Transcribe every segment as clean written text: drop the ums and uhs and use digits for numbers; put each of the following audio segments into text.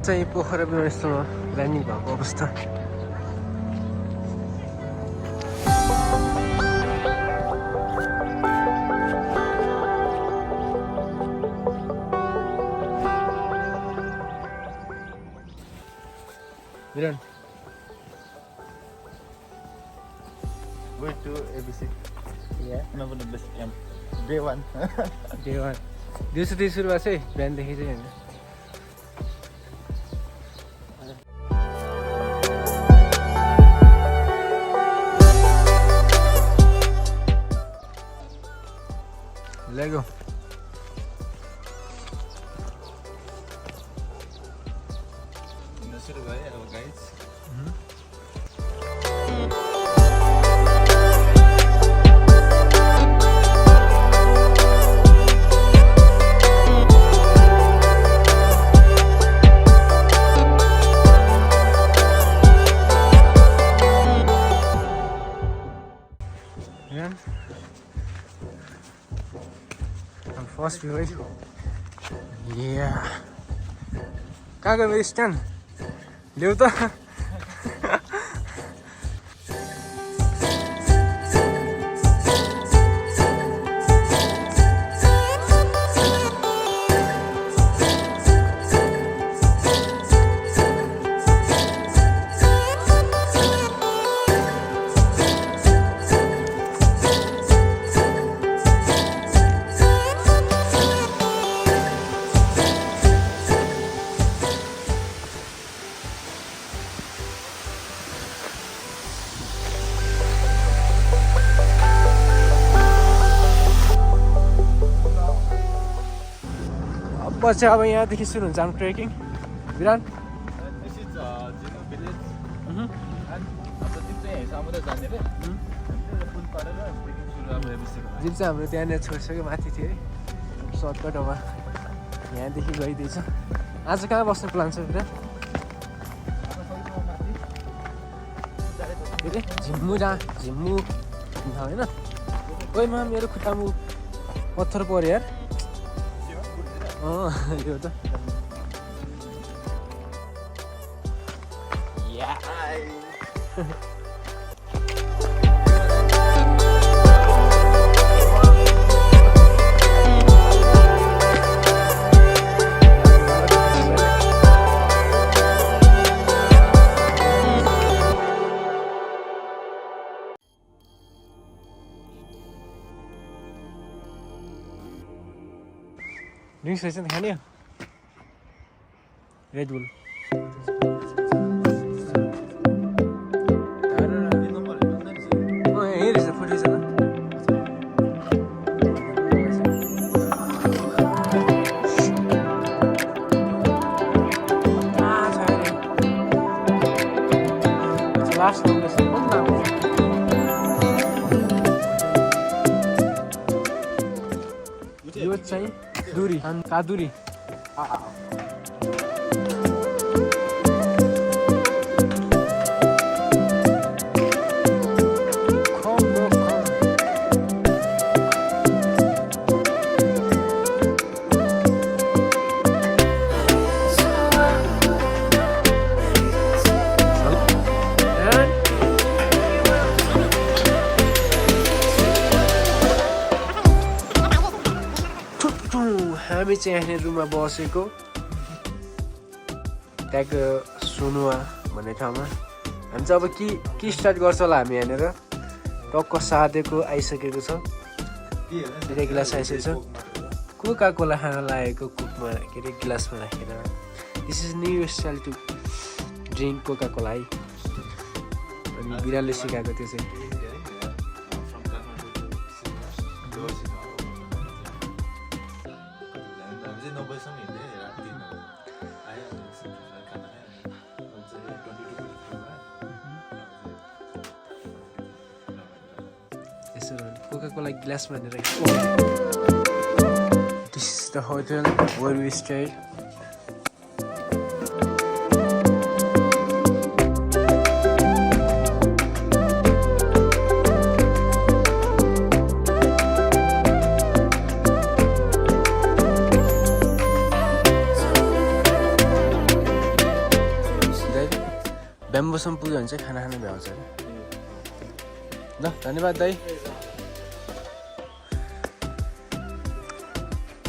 चाहिँ पोखरा विमानस्थलमा ल्यान्डिङ भएको अवस्था। Viran. Going to ABC. Yeah. No, but this day one. Day one. दिउँसो सुरुवात चाहिँ बिहानदेखि चाहिँ होइन। Let go. सुरु भयो अब guys. Yeah. I'm first view. Yeah. कहाँ गयो मेरो स्ट्यान्ड? ल्याउ त। पछि अब यहाँदेखि सुरु हुन्छ हाम्रो ट्रेकिङ। विरान This is Jino village. And अब जिप चाहिँ समुद्र जाने रे। पुल पारेर ट्रेकिङ सुरु अब ABC को। जिप चाहिँ हाम्रो त्यहाँनिर छोडिसक्यो, माथि थियो है। सर्टकट अब यहाँदेखि गइदिएछ। आज कहाँ बस्ने प्लान छ विरान? के अरे झिम्मु झिम्मु होइन? कोहीमा मेरो खुट्टामा पत्थर पऱ्यो यार। यो त ड्रिङ्क्स रहेछ नि खाने हो? रेड बुल यही रहेछ फुटेछ त। लास्ट यो चाहिँ दुरी कादुरी। हामी चाहिँ यहाँनिर रुममा बसेको त्यहाँको सुनुवा भन्ने ठाउँमा। हामी चाहिँ अब के स्टार्ट गर्छ होला। हामी यहाँनिर टक्क साधेको आइसकेको छ, 2 गिलास आइसकेको छ। कोका कोला खान लागेको कुकमा के अरे गिलासमा राखेर। This is new style to drink Coca Cola है। अनि बिरालोले सिकाएको त्यो चाहिँ। कोका कोला गिलासमा हालेर। This is the hotel where we stayed. बेम्बोसम्म पुग्यो भने चाहिँ खाना खान भ्याउँछ अरे ल धन्यवाद दाइ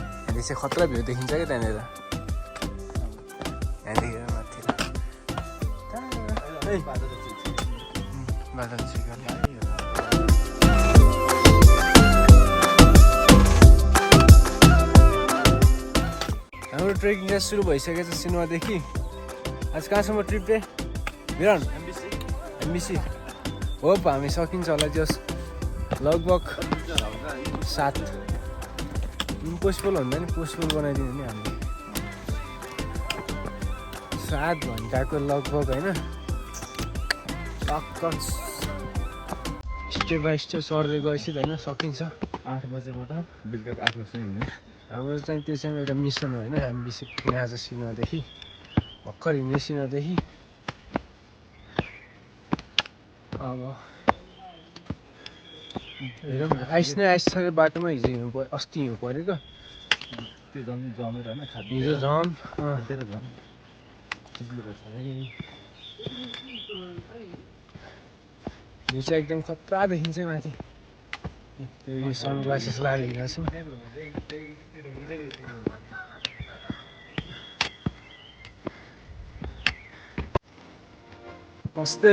यहाँदेखि चाहिँ खतरा भ्यू देखिन्छ क्या त्यहाँनिर यहाँदेखि माथि बादल चिकन हाम्रो ट्रेकिङ चाहिँ सुरु भइसकेको छ सिनेमादेखि आज कहाँसम्म ट्रिप रे बिरन एमबिसी होप हामी सकिन्छ होला जस लगभग 7 पोस्टपोल भन्दा नि पोस्टपोल बनाइदिनु नि हामीले 7 घन्टाको लगभग होइन टक्क स्टेप बाई स्टेप सर्दै गएपछि होइन सकिन्छ 8 बजेबाट बेलुका 8 बजे हिँड्ने हाम्रो चाहिँ त्यो चाहिँ एउटा मिसन हो होइन एमबिसी पुग्ने आज सिनेमादेखि भर्खर हिँड्ने सिनेमादेखि अब हेरौँ आइस नै आइसक्यो बाटोमा हिजो हिउँ पऱ्यो अस्ति हिउँ पऱ्यो त्यो झन् जमेर होइन हिजो झम खाँदेर झन् चिप्लो छ है यो चाहिँ एकदम खतरा देखिन्छ माथि त्यो सनग्लासेस लगाएर हिँडेको छु नमस्ते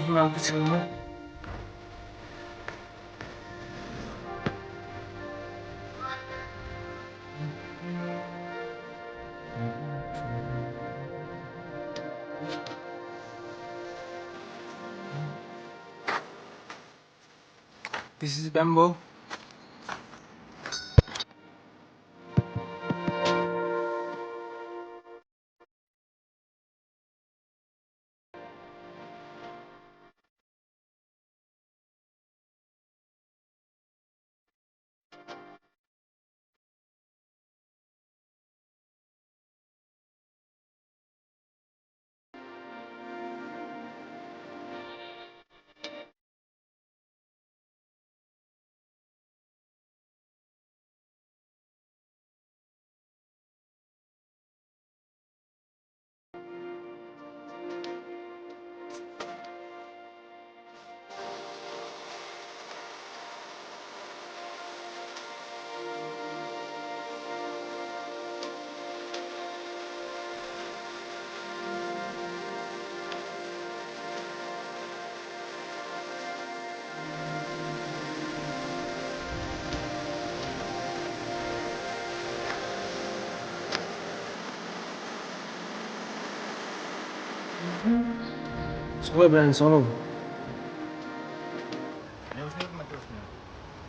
हिमालको छेउमा This is bamboo. सबै ब्रान्ड चलाउ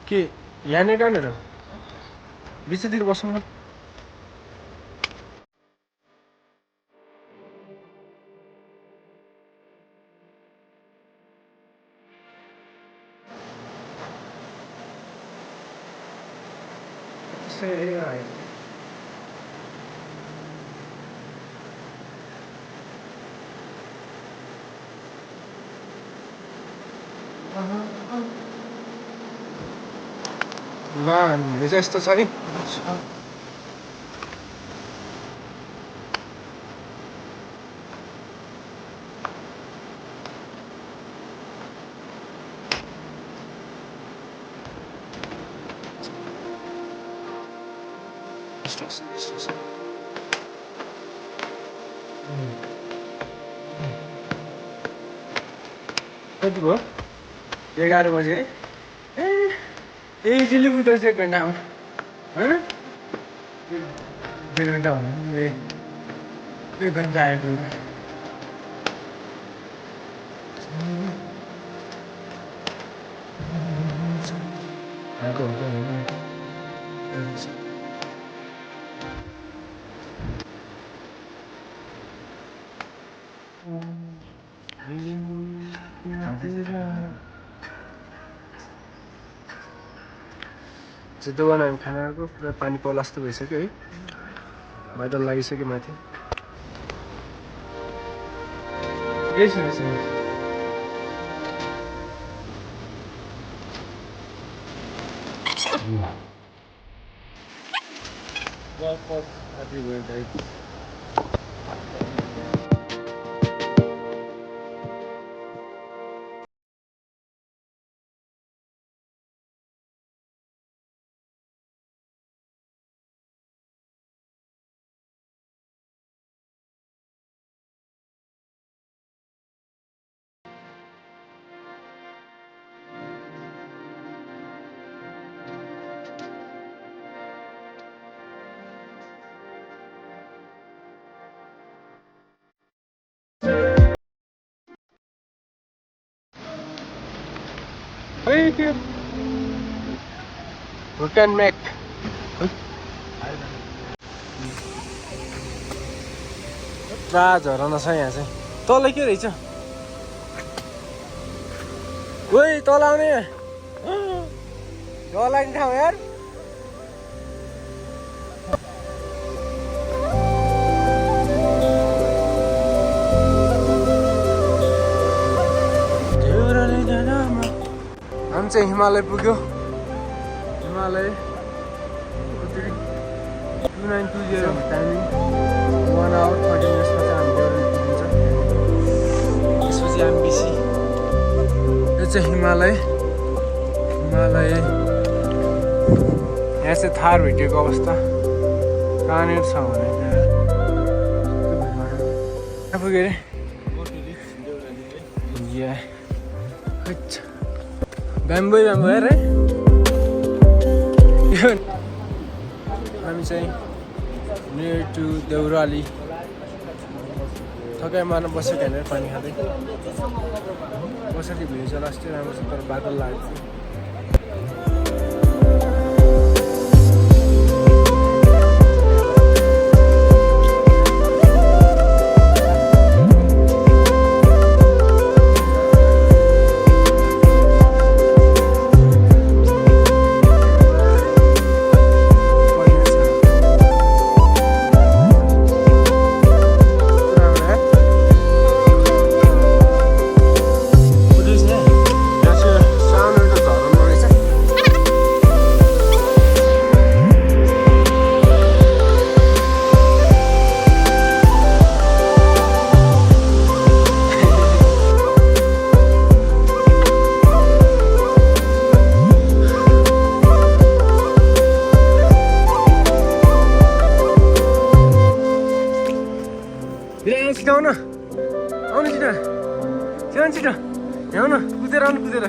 के यहाँनिर कहाँनिर बिचतिर बसौँ न ल हामीले चाहिँ यस्तो छ है कति भयो 11 बजे है ए दिल्लीपुर चाहिँ 1 घन्टामा होइन 1 घन्टा भन्नु 1 घन्टा आएको दोकान हामी खानाको पुरा पानी पर्ला जस्तो भइसक्यो है बादल लागिसक्यो माथि everywhere, guys. We can make झरना छ यहाँ चाहिँ तल के रहेछ ओइ तल आउने डर लाग्ने ठाउँ यार हामी चाहिँ हिमालय पुग्यो हिमालय 2920 टाइमिङ 1 hour 40 minutes मा चाहिँ हामी देउराली पुगिन्छ त्यसपछि हामी बिसी यो चाहिँ हिमालय यहाँ चाहिँ थार भेटिएको अवस्था कहाँनिर छ भने कहाँ पुग्यो अरे ब्याम्बो हेर है हामी चाहिँ नियर टु देउराली थकाइ मार्न बसेको हेरेर पानी खाँदै कसरी भिड छ अस्ति राम्रो छ तर बादल लाग्छ आउन आउनु छिटो छिटो आउन कुदेर आउनु कुदेर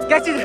क्या छिटो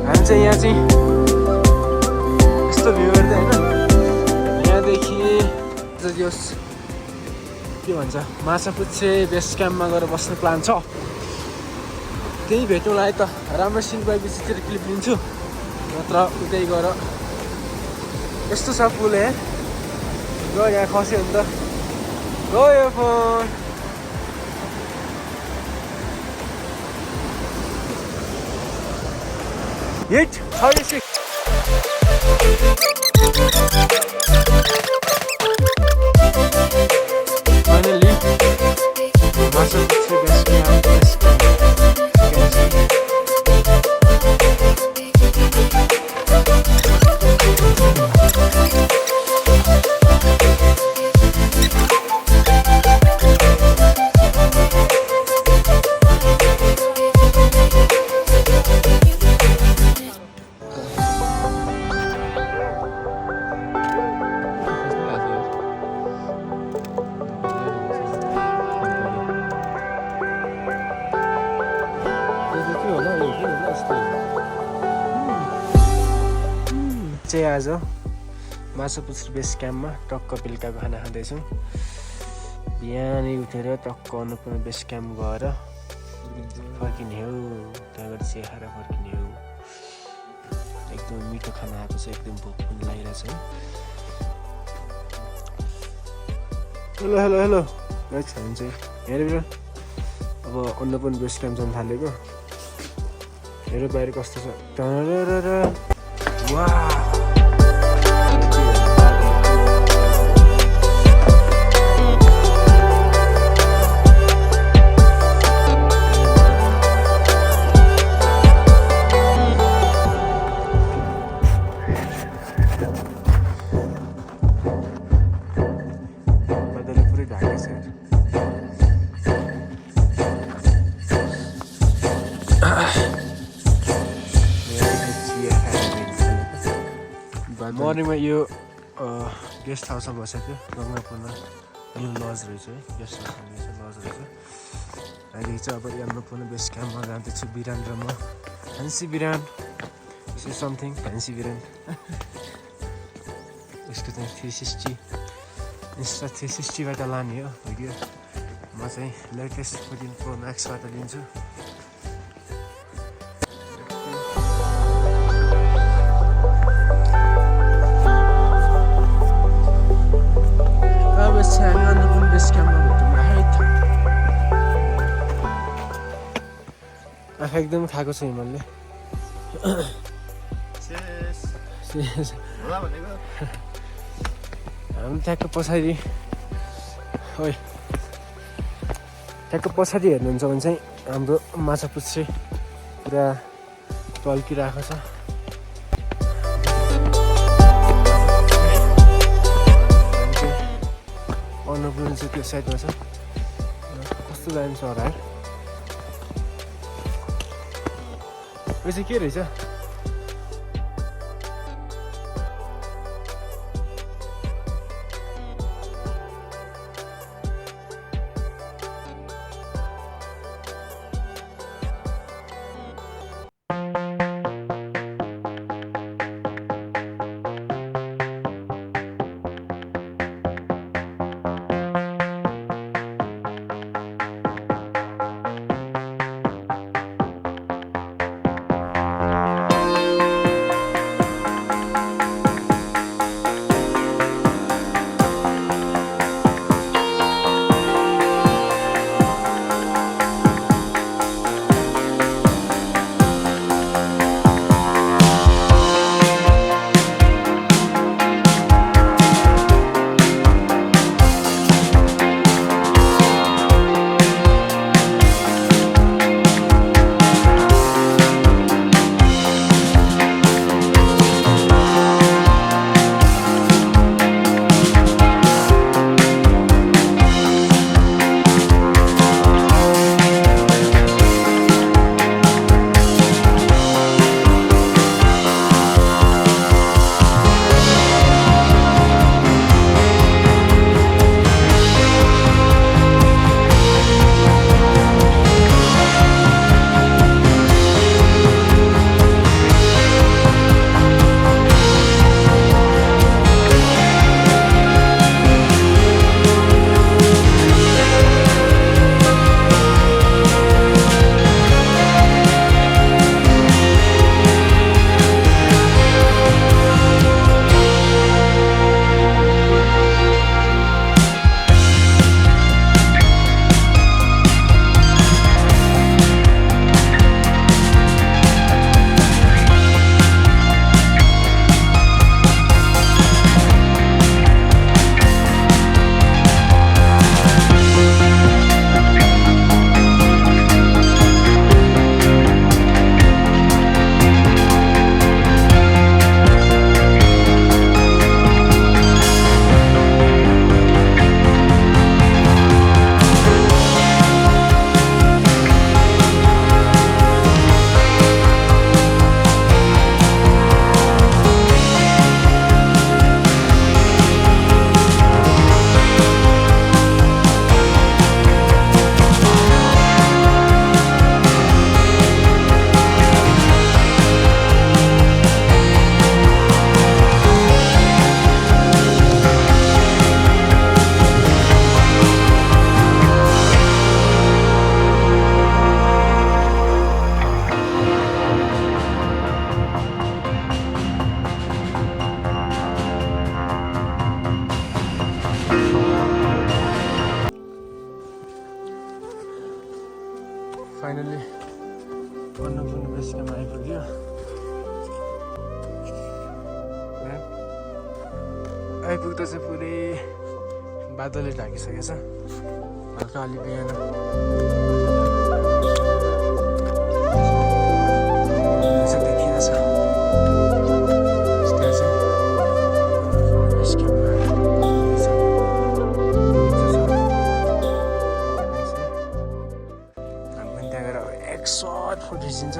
हामी चाहिँ यहाँ चाहिँ यस्तो भ्यू गर्दै होइन यहाँदेखि के भन्छ माछापुच्छ्रे बेस क्याम्पमा गएर बस्ने प्लान छ त्यही भेटौँला है त राम्रो सिन पाएपछि क्लिप लिन्छु नत्र उतै गएर यस्तो छ पुल यहाँ यहाँ खस्यो भने त गयो phone Hit! Hurry, sick! Finally, Masapuच्छ्रे best camp. You can see. चाहिँ आज माछापुच्छ्रे बेस क्याम्पमा टक्क बेलुकाको खाना खाँदैछौँ। बिहानै उठेर टक्क अन्नपूर्ण बेस क्याम्प गएर फर्किने हो, त्यहाँबाट चिया खाएर फर्किने हो। एकदम मिठो खाना आएको छ, एकदम भोक पनि लागिरहेछ है। हेलो हेलो हेलो गाइस, हामी चाहिँ हेरेर अब अन्नपूर्ण बेस क्याम्प जान थालेको। हेर बाहिर कस्तो छ। वाह मर्निङमा यो गेस्ट हाउसमा बसेको थियो। अन्नपूर्ण न्यू लज रहेछ है, गेस्ट हाउस भन्ने लज रहेछ। अहिले चाहिँ अब अन्नपूर्ण बेस क्याम्पमा जाँदैछु बिरान र म। फ्यान्सी बिरान से समथिङ फ्यान्सी बिरान। उसको चाहिँ 360 इन्स्टा 360बाट लाने हो भिडियो। म चाहिँ लेटेस्ट 14 Pro Maxबाट लिन्छु। आँखा एकदम खाएको छ हिमलले। हामी ठ्याक्क पछाडि हेर्नुहुन्छ भने चाहिँ हाम्रो माछापुच्छ्रे पुरा टल्किरहेको छ। अन्नपूर्ण चाहिँ त्यो साइडमा छ। कस्तो दामी छ होला है। यो चाहिँ के रहेछ? फाइनली अन्नपूर्ण बेस क्याम्प आइपुग्यो आइपुग्दा चाहिँ पुरै बादलले ढाकिसकेछ हल्का अलि बिहान देखिरहेछ फोटो खिचिन्छ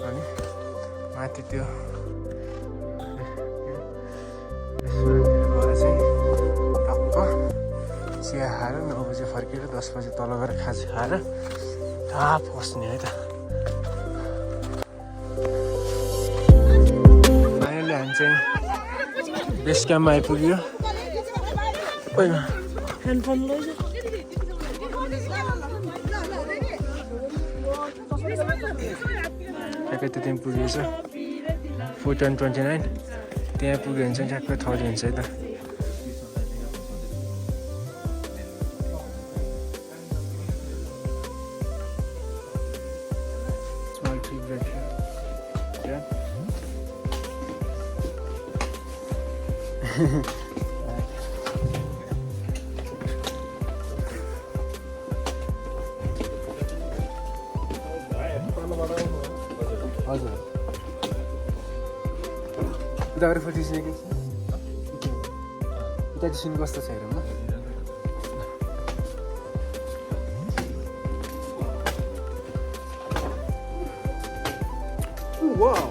अनि माथि त्यो रेस्टुरेन्टतिर गएर चाहिँ टक्क चिया खाएर 9 बजे फर्केर 10 बजे तल गएर खाजा खाएर थाप बस्ने है त फाइनली हामी चाहिँ बेस क्याम्पमा आइपुग्यो ठ्याक्कै त्यो त्यहाँ पुगेछ 429 त्यहाँ पुग्यो भने चाहिँ ठ्याक्कै थर्ड हुन्छ है त स्मल टी ब्रेड हजुर उताबाट फोटो खिच्ने उता सिन कस्तो छ हेरौँ ल वाउ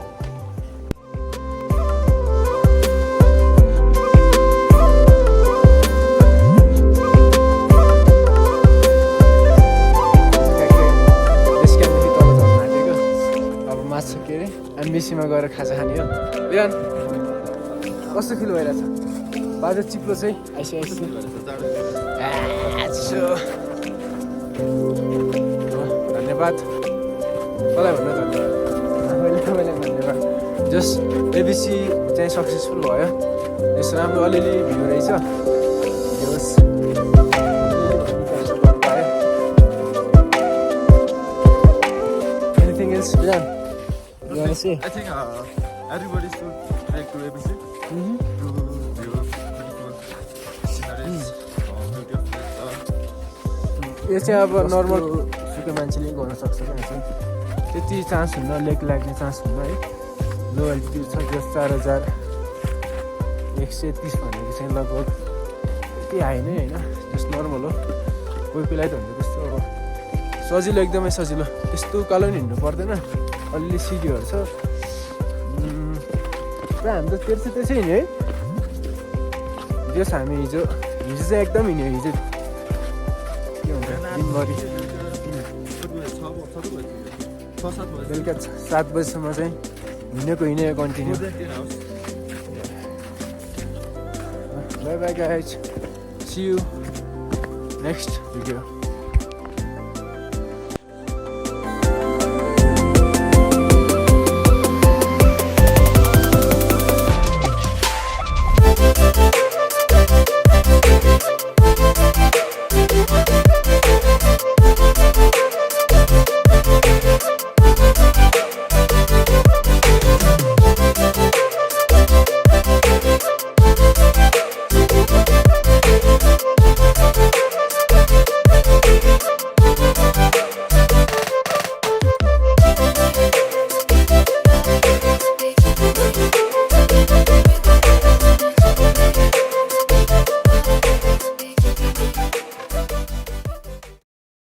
एमबिसीमा गएर खाजा खाने हो बिहान कस्तो फिल भइरहेछ बाटो चिप्लो चाहिँ आइसकेको धन्यवाद कसलाई भन्नु तपाईँलाई धन्यवाद जस एबिसी चाहिँ सक्सेसफुल भयो यस्तो राम्रो अलिअलि भ्यू रहेछ एनिथिङ एल्स बिहान I think everybody should trek to ABC to view beautiful sceneries, beauty of nature. यो चाहिँ अब नर्मल सुकै मान्छेले गर्न सक्छ क्या त्यति चान्स हुन्न लेक लाग्ने चान्स हुन्न है लो एल्टिट्युड छ जस 4130 भनेको चाहिँ लगभग त्यति हाई नै होइन जस्ट नर्मल हो कोही कोहीलाई त हुन्छ त्यस्तो अब सजिलो एकदमै सजिलो त्यस्तो कालो नि हिँड्नु पर्दैन अलि सिडीहरू छ पुरा हामी त त्यसै हिँड्यो है जस हामी हिजो चाहिँ एकदम हिँड्यो हिजो के हुन्छ दिनभरि बेलुका 7 बजीसम्म चाहिँ हिँडेको continue bye bye guys see you next video